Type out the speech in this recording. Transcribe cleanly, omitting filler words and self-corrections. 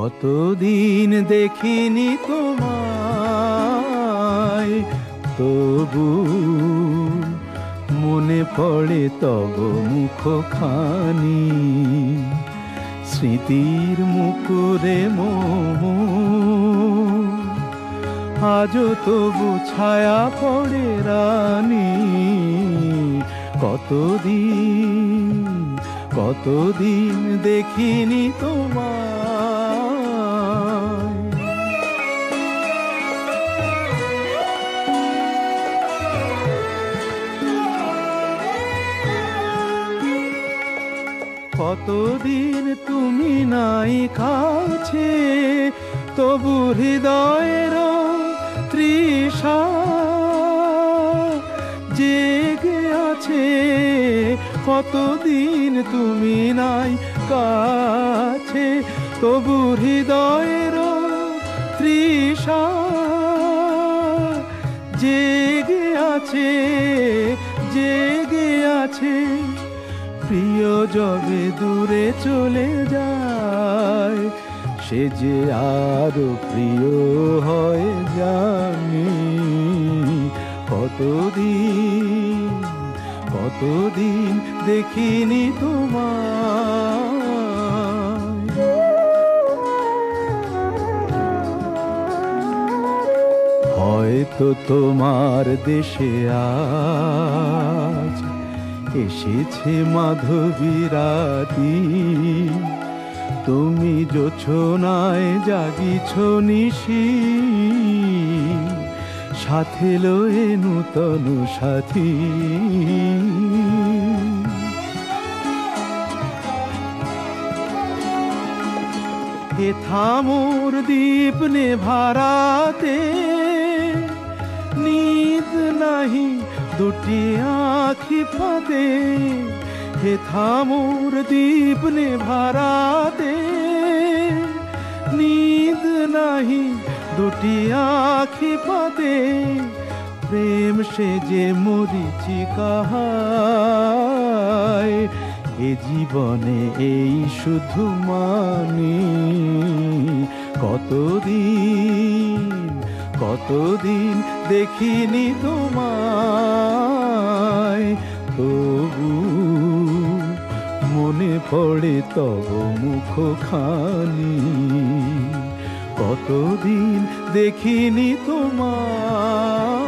কতদিন দেখিনি তোমায়, তবু মনে পড়ে তব মুখখানি। স্মৃতির মুকুরে মোর আজও তবু ছায়া পড়ে রানী। কতদিন কতদিন দেখিনি তোমায়। কতদিন তুমি নাই কাছে, তবু হৃদয়ের তৃষা জেগে আছে। কতদিন তুমি নাই কাছে, তবু হৃদয়ের তৃষা জেগে আছে, জেগে আছে। প্রিয় যবে দূরে চলে যায়, সে যে আরো প্রিয় হয় জানি। কতদিন কতদিন দেখিনি তোমায়। হয়তো তোমার দেশে আজ এসেছে মাধবী রাতি। তুমি জোছনায় জাগিছ নিশি, সাথে লয়ে নূতন সাথী। হে থামোর দীপ নেভারাতে, নিদ নাহি দুটি আঁখি ফাঁদে। হে থামোর দীপ নেভারাতে, নিদ নাহি দুটি আঁখি ফাঁদে। প্রেম সে যে মরিচিকা হায়, এ জীবনে এই শুধু মানি। কতদিন কতদিন দেখিনি তোমায়, তবু মনে পড়ে তব মুখখানি। কতদিন দেখিনি তোমায়।